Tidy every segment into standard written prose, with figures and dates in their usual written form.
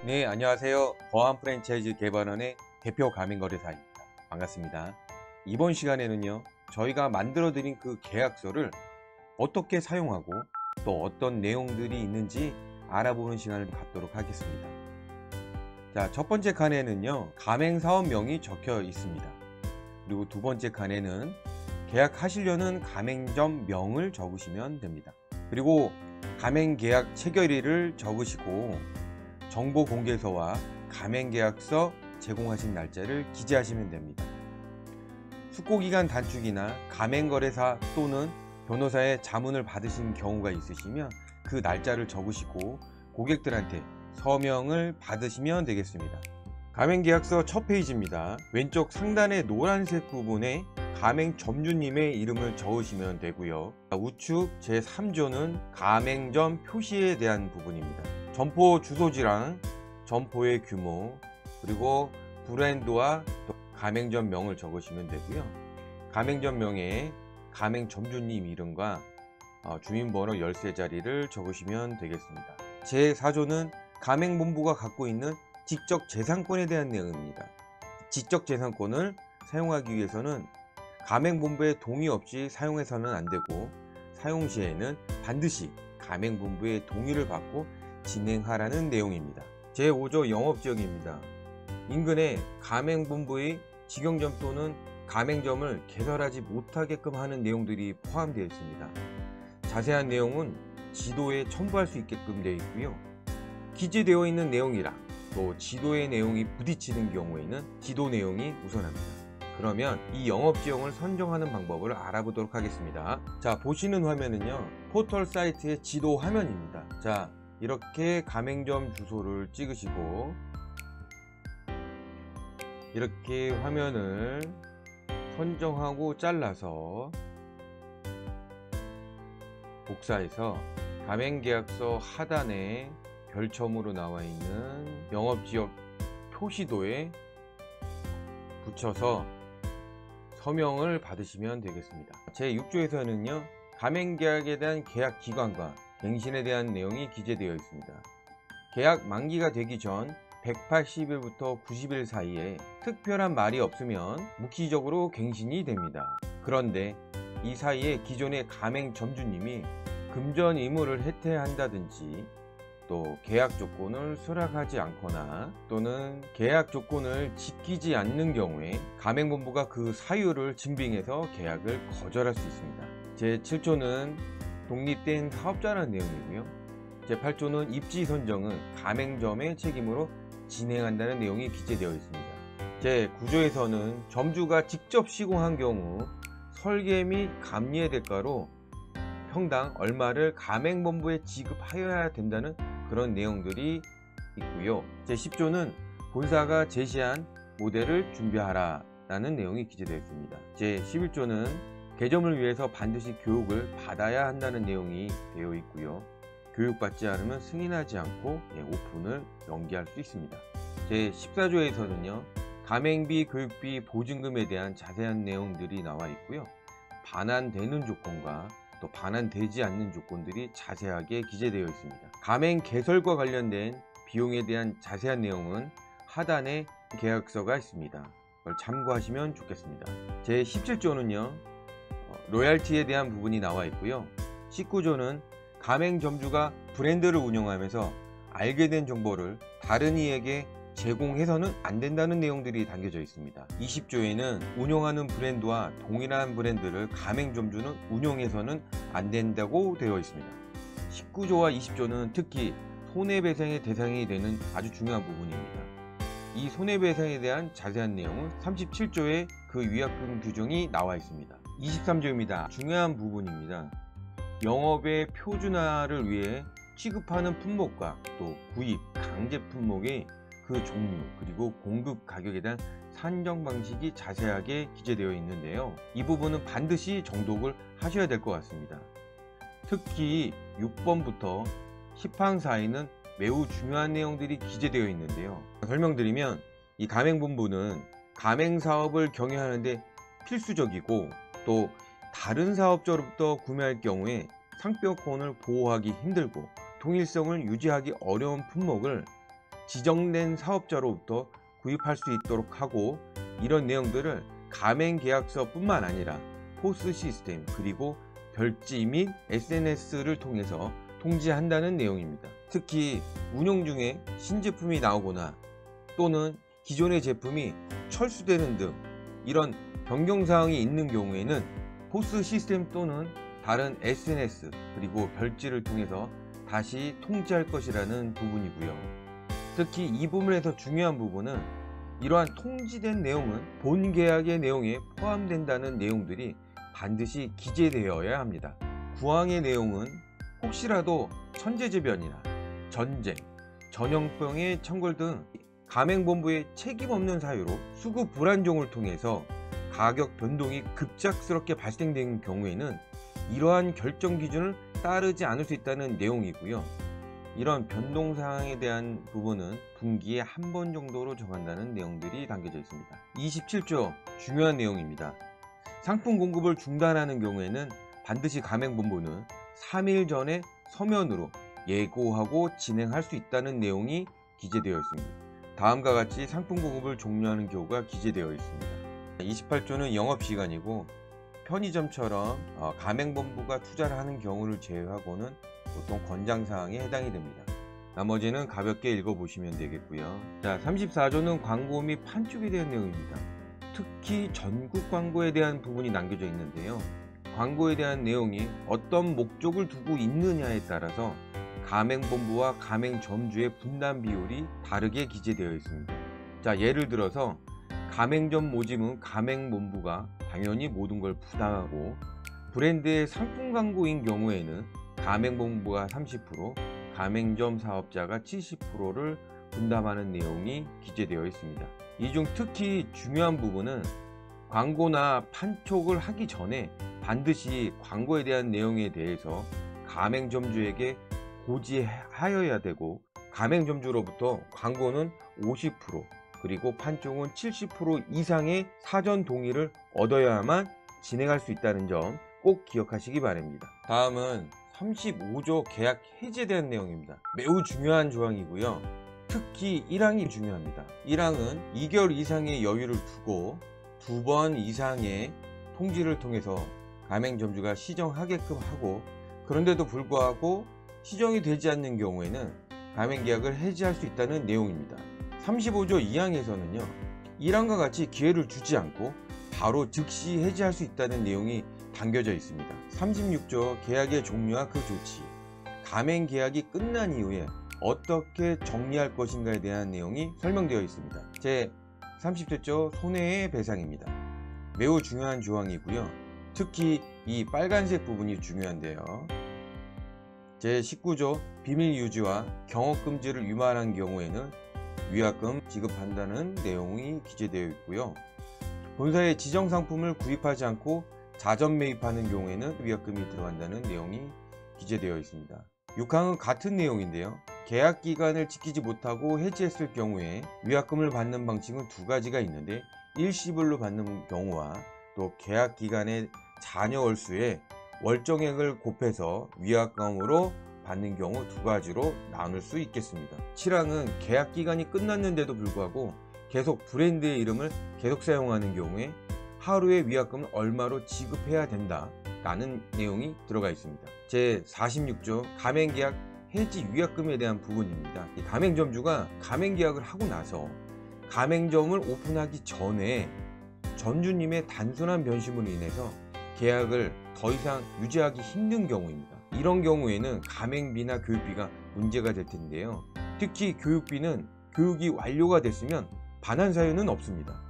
네, 안녕하세요. 거한 프랜차이즈 개발원의 대표 가맹거래사입니다. 반갑습니다. 이번 시간에는요, 저희가 만들어 드린 그 계약서를 어떻게 사용하고 또 어떤 내용들이 있는지 알아보는 시간을 갖도록 하겠습니다. 자, 첫 번째 칸에는요, 가맹사업명이 적혀 있습니다. 그리고 두 번째 칸에는 계약하시려는 가맹점명을 적으시면 됩니다. 그리고 가맹계약 체결일을 적으시고 정보공개서와 가맹계약서 제공하신 날짜를 기재하시면 됩니다. 숙고기간 단축이나 가맹거래사 또는 변호사의 자문을 받으신 경우가 있으시면 그 날짜를 적으시고 고객들한테 서명을 받으시면 되겠습니다. 가맹계약서 첫 페이지입니다. 왼쪽 상단의 노란색 부분에 가맹점주님의 이름을 적으시면 되고요. 우측 제3조는 가맹점 표시에 대한 부분입니다. 점포 주소지랑 점포의 규모, 그리고 브랜드와 또 가맹점명을 적으시면 되고요. 가맹점명에 가맹점주님 이름과 주민번호 열쇠 자리를 적으시면 되겠습니다. 제4조는 가맹본부가 갖고 있는 지적재산권에 대한 내용입니다. 지적재산권을 사용하기 위해서는 가맹본부의 동의 없이 사용해서는 안 되고, 사용 시에는 반드시 가맹본부의 동의를 받고 진행하라는 내용입니다. 제5조 영업지역입니다. 인근에 가맹본부의 직영점 또는 가맹점을 개설하지 못하게끔 하는 내용들이 포함되어 있습니다. 자세한 내용은 지도에 첨부할 수 있게끔 되어 있고요. 기재되어 있는 내용이랑 또 지도의 내용이 부딪히는 경우에는 지도 내용이 우선합니다. 그러면 이 영업지형을 선정하는 방법을 알아보도록 하겠습니다. 자, 보시는 화면은요, 포털 사이트의 지도 화면입니다. 자, 이렇게 가맹점 주소를 찍으시고 이렇게 화면을 선정하고 잘라서 복사해서 가맹계약서 하단에 별첨으로 나와 있는 영업지역 표시도에 붙여서 서명을 받으시면 되겠습니다. 제6조에서는요, 가맹계약에 대한 계약기간과 갱신에 대한 내용이 기재되어 있습니다. 계약 만기가 되기 전 180일부터 90일 사이에 특별한 말이 없으면 묵시적으로 갱신이 됩니다. 그런데 이 사이에 기존의 가맹점주님이 금전 의무를 해태한다든지 또 계약 조건을 수락하지 않거나 또는 계약 조건을 지키지 않는 경우에 가맹본부가 그 사유를 증빙해서 계약을 거절할 수 있습니다. 제7조는 독립된 사업자라는 내용이고요. 제8조는 입지 선정은 가맹점의 책임으로 진행한다는 내용이 기재되어 있습니다. 제9조에서는 점주가 직접 시공한 경우 설계 및 감리의 대가로 평당 얼마를 가맹본부에 지급하여야 된다는 그런 내용들이 있고요. 제10조는 본사가 제시한 모델을 준비하라 라는 내용이 기재되어 있습니다. 제11조는 개점을 위해서 반드시 교육을 받아야 한다는 내용이 되어 있고요. 교육받지 않으면 승인하지 않고 오픈을 연기할 수 있습니다. 제14조에서는요, 가맹비, 교육비, 보증금에 대한 자세한 내용들이 나와 있고요. 반환되는 조건과 또 반환되지 않는 조건들이 자세하게 기재되어 있습니다. 가맹 개설과 관련된 비용에 대한 자세한 내용은 하단에 계약서가 있습니다. 그걸 참고하시면 좋겠습니다. 제17조는요, 로얄티에 대한 부분이 나와 있고요. 19조는 가맹점주가 브랜드를 운영하면서 알게 된 정보를 다른 이에게 제공해서는 안 된다는 내용들이 담겨져 있습니다. 20조에는 운영하는 브랜드와 동일한 브랜드를 가맹점주는 운영해서는 안 된다고 되어 있습니다. 19조와 20조는 특히 손해배상의 대상이 되는 아주 중요한 부분입니다. 이 손해배상에 대한 자세한 내용은 37조에 그 위약금 규정이 나와 있습니다. 23조입니다. 중요한 부분입니다. 영업의 표준화를 위해 취급하는 품목과 또 구입, 강제 품목의 그 종류 그리고 공급 가격에 대한 산정 방식이 자세하게 기재되어 있는데요. 이 부분은 반드시 정독을 하셔야 될 것 같습니다. 특히 6번부터 10항 사이는 매우 중요한 내용들이 기재되어 있는데요. 설명드리면 이 가맹본부는 가맹사업을 경영하는데 필수적이고 또 다른 사업자로부터 구매할 경우에 상표권을 보호하기 힘들고 통일성을 유지하기 어려운 품목을 지정된 사업자로부터 구입할 수 있도록 하고, 이런 내용들을 가맹계약서뿐만 아니라 포스 시스템 그리고 별지 및 SNS를 통해서 통지한다는 내용입니다. 특히 운용 중에 신제품이 나오거나 또는 기존의 제품이 철수되는 등 이런 변경사항이 있는 경우에는 포스 시스템 또는 다른 SNS 그리고 별지를 통해서 다시 통지할 것이라는 부분이고요. 특히 이 부분에서 중요한 부분은 이러한 통지된 내용은 본 계약의 내용에 포함된다는 내용들이 반드시 기재되어야 합니다. 구항의 내용은 혹시라도 천재지변이나 전쟁, 전염병의 청걸 등 가맹본부의 책임 없는 사유로 수급 불안정을 통해서 가격 변동이 급작스럽게 발생된 경우에는 이러한 결정 기준을 따르지 않을 수 있다는 내용이고요. 이런 변동 사항에 대한 부분은 분기에 한 번 정도로 정한다는 내용들이 담겨져 있습니다. 27조 중요한 내용입니다. 상품 공급을 중단하는 경우에는 반드시 가맹본부는 3일 전에 서면으로 예고하고 진행할 수 있다는 내용이 기재되어 있습니다. 다음과 같이 상품 공급을 종료하는 경우가 기재되어 있습니다. 28조는 영업시간이고, 편의점처럼 가맹본부가 투자를 하는 경우를 제외하고는 보통 권장사항에 해당이 됩니다. 나머지는 가볍게 읽어보시면 되겠고요. 자, 34조는 광고 및 판촉에 대한 내용입니다. 특히 전국 광고에 대한 부분이 남겨져 있는데요. 광고에 대한 내용이 어떤 목적을 두고 있느냐에 따라서 가맹본부와 가맹점주의 분담 비율이 다르게 기재되어 있습니다. 자, 예를 들어서 가맹점 모집은 가맹본부가 당연히 모든 걸 부담하고, 브랜드의 상품 광고인 경우에는 가맹본부가 30%, 가맹점 사업자가 70%를 분담하는 내용이 기재되어 있습니다. 이 중 특히 중요한 부분은 광고나 판촉을 하기 전에 반드시 광고에 대한 내용에 대해서 가맹점주에게 고지하여야 되고, 가맹점주로부터 광고는 50% 그리고 판촉은 70% 이상의 사전 동의를 얻어야만 진행할 수 있다는 점 꼭 기억하시기 바랍니다. 다음은 35조 계약 해지에 대한 내용입니다. 매우 중요한 조항이고요. 특히 1항이 중요합니다. 1항은 2개월 이상의 여유를 두고 2번 이상의 통지를 통해서 가맹점주가 시정하게끔 하고, 그런데도 불구하고 시정이 되지 않는 경우에는 가맹계약을 해지할 수 있다는 내용입니다. 35조 2항에서는요, 1항과 같이 기회를 주지 않고 바로 즉시 해지할 수 있다는 내용이 담겨져 있습니다. 36조 계약의 종료와 그 조치, 가맹계약이 끝난 이후에 어떻게 정리할 것인가에 대한 내용이 설명되어 있습니다. 제 30조 손해의 배상입니다. 매우 중요한 조항이고요. 특히 이 빨간색 부분이 중요한데요. 제 19조 비밀 유지와 경업금지를 위반한 경우에는 위약금 지급한다는 내용이 기재되어 있고요. 본사의 지정 상품을 구입하지 않고 자전 매입하는 경우에는 위약금이 들어간다는 내용이 기재되어 있습니다. 6항은 같은 내용인데요. 계약 기간을 지키지 못하고 해지했을 경우에 위약금을 받는 방식은 두 가지가 있는데, 일시불로 받는 경우와 또 계약 기간의 잔여 월수에 월정액을 곱해서 위약금으로 받는 경우 두 가지로 나눌 수 있겠습니다. 7항은 계약 기간이 끝났는데도 불구하고 계속 브랜드의 이름을 계속 사용하는 경우에 하루의 위약금을 얼마로 지급해야 된다 라는 내용이 들어가 있습니다. 제 46조 가맹계약 해지 위약금에 대한 부분입니다. 이 가맹점주가 가맹계약을 하고 나서 가맹점을 오픈하기 전에 점주님의 단순한 변심으로 인해서 계약을 더 이상 유지하기 힘든 경우입니다. 이런 경우에는 가맹비나 교육비가 문제가 될 텐데요. 특히 교육비는 교육이 완료가 됐으면 반환 사유는 없습니다.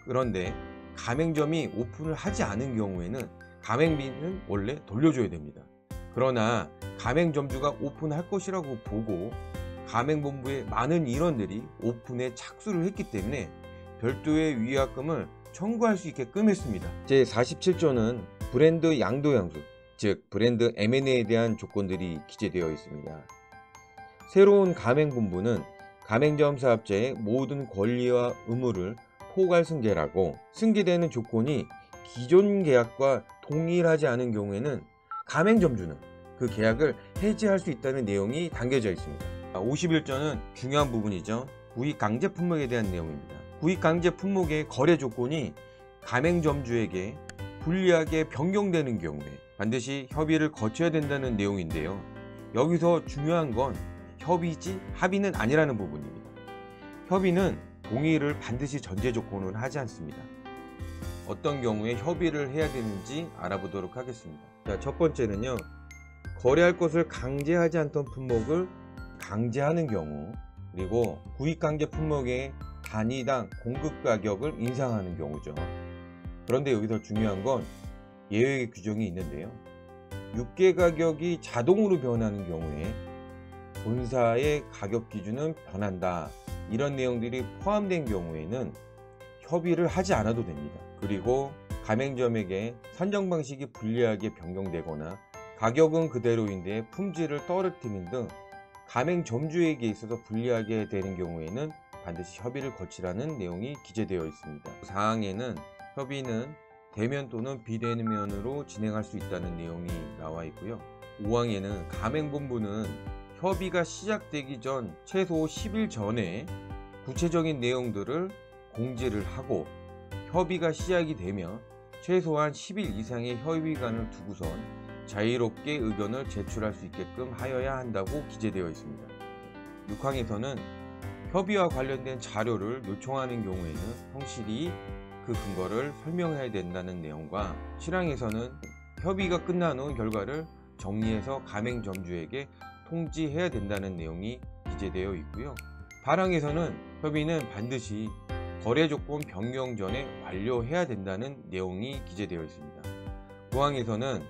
그런데 가맹점이 오픈을 하지 않은 경우에는 가맹비는 원래 돌려줘야 됩니다. 그러나 가맹점주가 오픈할 것이라고 보고 가맹본부의 많은 인원들이 오픈에 착수를 했기 때문에 별도의 위약금을 청구할 수 있게끔 했습니다. 제 47조는 브랜드 양도양수, 즉 브랜드 M&A에 대한 조건들이 기재되어 있습니다. 새로운 가맹본부는 가맹점 사업자의 모든 권리와 의무를 포괄 승계라고, 승계되는 조건이 기존 계약과 동일하지 않은 경우에는 가맹점주는 그 계약을 해지할 수 있다는 내용이 담겨져 있습니다. 51조는 중요한 부분이죠. 구입강제 품목에 대한 내용입니다. 구입강제 품목의 거래 조건이 가맹점주에게 불리하게 변경되는 경우에 반드시 협의를 거쳐야 된다는 내용인데요. 여기서 중요한 건 협의지 합의는 아니라는 부분입니다. 협의는 동의를 반드시 전제 조건으로 하지 않습니다. 어떤 경우에 협의를 해야 되는지 알아보도록 하겠습니다. 자, 첫 번째는요, 거래할 것을 강제하지 않던 품목을 강제하는 경우, 그리고 구입강제 품목의 단위당 공급 가격을 인상하는 경우죠. 그런데 여기서 중요한 건 예외 규정이 있는데요. 육계 가격이 자동으로 변하는 경우에 본사의 가격 기준은 변한다, 이런 내용들이 포함된 경우에는 협의를 하지 않아도 됩니다. 그리고 가맹점에게 산정 방식이 불리하게 변경되거나 가격은 그대로인데 품질을 떨어뜨리는 등 가맹점주에게 있어서 불리하게 되는 경우에는 반드시 협의를 거치라는 내용이 기재되어 있습니다. 4항에는 협의는 대면 또는 비대면으로 진행할 수 있다는 내용이 나와 있고요. 5항에는 가맹본부는 협의가 시작되기 전 최소 10일 전에 구체적인 내용들을 공지를 하고, 협의가 시작이 되면 최소한 10일 이상의 협의기간을 두고선 자유롭게 의견을 제출할 수 있게끔 하여야 한다고 기재되어 있습니다. 6항에서는 협의와 관련된 자료를 요청하는 경우에는 성실히 그 근거를 설명해야 된다는 내용과, 7항에서는 협의가 끝난 후 결과를 정리해서 가맹점주에게 통지해야 된다는 내용이 기재되어 있고요. 8항에서는 협의는 반드시 거래 조건 변경 전에 완료해야 된다는 내용이 기재되어 있습니다. 9항에서는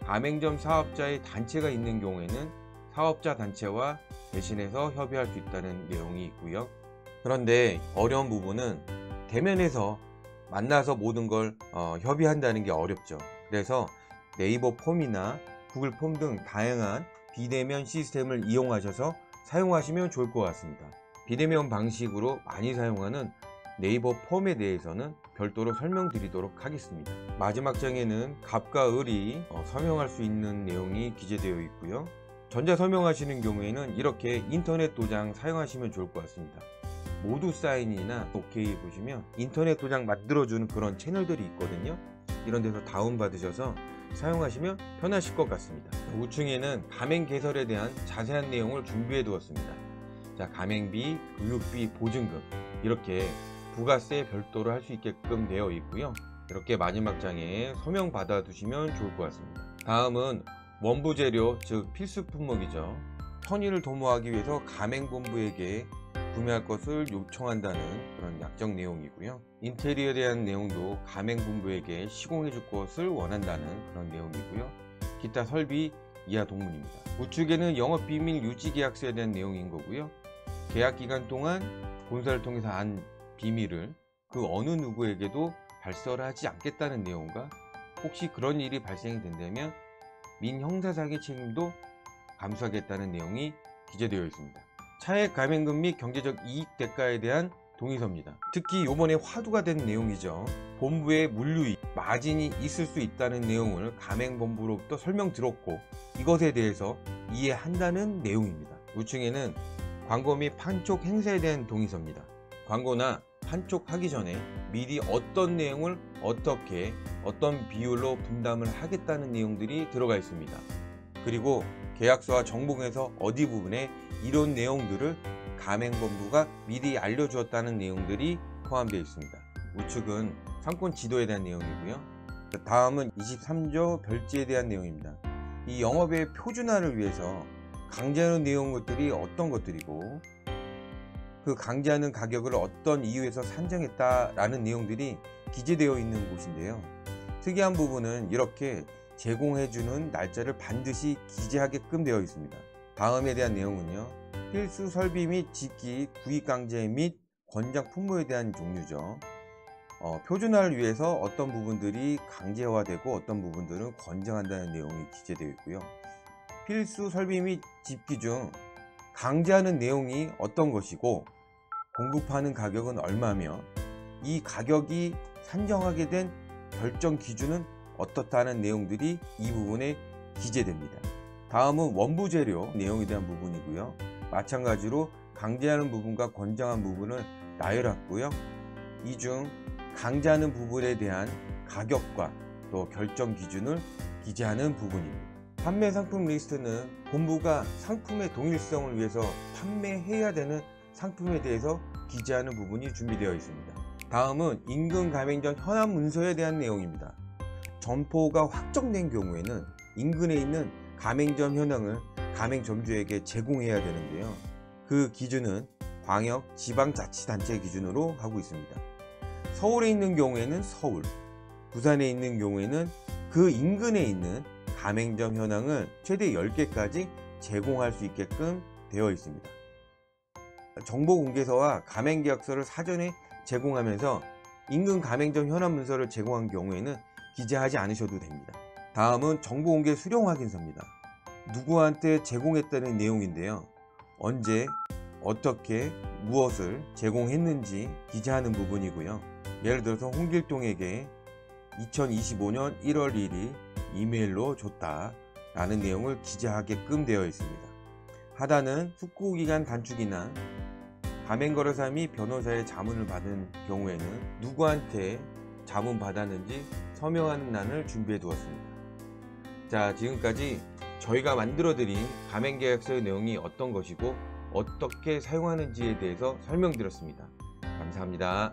가맹점 사업자의 단체가 있는 경우에는 사업자 단체와 대신해서 협의할 수 있다는 내용이 있고요. 그런데 어려운 부분은 대면에서 만나서 모든 걸 협의한다는 게 어렵죠. 그래서 네이버 폼이나 구글 폼 등 다양한 비대면 시스템을 이용하셔서 사용하시면 좋을 것 같습니다. 비대면 방식으로 많이 사용하는 네이버 폼에 대해서는 별도로 설명드리도록 하겠습니다. 마지막 장에는 갑과 을이 서명할 수 있는 내용이 기재되어 있고요. 전자 서명하시는 경우에는 이렇게 인터넷 도장 사용하시면 좋을 것 같습니다. 모두 사인이나 OK 보시면 인터넷 도장 만들어주는 그런 채널들이 있거든요. 이런 데서 다운받으셔서 사용하시면 편하실 것 같습니다. 우측에는 가맹 개설에 대한 자세한 내용을 준비해 두었습니다. 자, 가맹비, 교육비, 보증금, 이렇게 부가세 별도로 할 수 있게끔 되어 있고요. 이렇게 마지막 장에 서명 받아 두시면 좋을 것 같습니다. 다음은 원부 재료, 즉 필수 품목이죠. 편의를 도모하기 위해서 가맹본부에게 구매할 것을 요청한다는 그런 약정 내용이고요. 인테리어에 대한 내용도 가맹본부에게 시공해 줄 것을 원한다는 그런 내용이고요. 기타 설비 이하 동문입니다. 우측에는 영업비밀 유지계약서에 대한 내용인 거고요. 계약기간 동안 본사를 통해서 한 비밀을 그 어느 누구에게도 발설하지 않겠다는 내용과, 혹시 그런 일이 발생이 된다면 민형사상의 책임도 감수하겠다는 내용이 기재되어 있습니다. 차액 가맹금 및 경제적 이익 대가에 대한 동의서입니다. 특히 이번에 화두가 된 내용이죠. 본부의 물류이익, 마진이 있을 수 있다는 내용을 가맹본부로부터 설명드렸고, 이것에 대해서 이해한다는 내용입니다. 우측에는 광고 및 판촉 행사에 대한 동의서입니다. 광고나 판촉하기 전에 미리 어떤 내용을 어떻게 어떤 비율로 분담을 하겠다는 내용들이 들어가 있습니다. 그리고 계약서와 정보에서 어디 부분에 이런 내용들을 가맹본부가 미리 알려주었다는 내용들이 포함되어 있습니다. 우측은 상권 지도에 대한 내용이고요. 다음은 23조 별지에 대한 내용입니다. 이 영업의 표준화를 위해서 강제하는 내용들이 어떤 것들이고, 그 강제하는 가격을 어떤 이유에서 산정했다라는 내용들이 기재되어 있는 곳인데요. 특이한 부분은 이렇게 제공해주는 날짜를 반드시 기재하게끔 되어 있습니다. 다음에 대한 내용은요, 필수 설비 및 직기 구입 강제 및 권장 품목에 대한 종류죠. 표준화를 위해서 어떤 부분들이 강제화되고 어떤 부분들은 권장한다는 내용이 기재되어 있고요. 필수 설비 및 집기 중 강제하는 내용이 어떤 것이고 공급하는 가격은 얼마며 이 가격이 산정하게 된 결정 기준은 어떻다는 내용들이 이 부분에 기재됩니다. 다음은 원부 재료 내용에 대한 부분이고요. 마찬가지로 강제하는 부분과 권장한 부분을 나열했고요. 이 중 강제하는 부분에 대한 가격과 또 결정 기준을 기재하는 부분입니다. 판매 상품 리스트는 본부가 상품의 동일성을 위해서 판매해야 되는 상품에 대해서 기재하는 부분이 준비되어 있습니다. 다음은 인근 가맹점 현황 문서에 대한 내용입니다. 점포가 확정된 경우에는 인근에 있는 가맹점 현황을 가맹점주에게 제공해야 되는데요. 그 기준은 광역 지방자치단체 기준으로 하고 있습니다. 서울에 있는 경우에는 서울, 부산에 있는 경우에는 그 인근에 있는 가맹점 현황을 최대 10개까지 제공할 수 있게끔 되어 있습니다. 정보공개서와 가맹계약서를 사전에 제공하면서 인근 가맹점 현황 문서를 제공한 경우에는 기재하지 않으셔도 됩니다. 다음은 정보공개 수령 확인서입니다. 누구한테 제공했다는 내용인데요. 언제, 어떻게, 무엇을 제공했는지 기재하는 부분이고요. 예를 들어서 홍길동에게 2025년 1월 1일 이메일로 줬다 라는 내용을 기재하게끔 되어 있습니다. 하단은 숙고기간 단축이나 가맹거래사 및 변호사의 자문을 받은 경우에는 누구한테 자문 받았는지 서명하는欄을 준비해 두었습니다. 자, 지금까지 저희가 만들어 드린 가맹계약서의 내용이 어떤 것이고 어떻게 사용하는지에 대해서 설명드렸습니다. 감사합니다.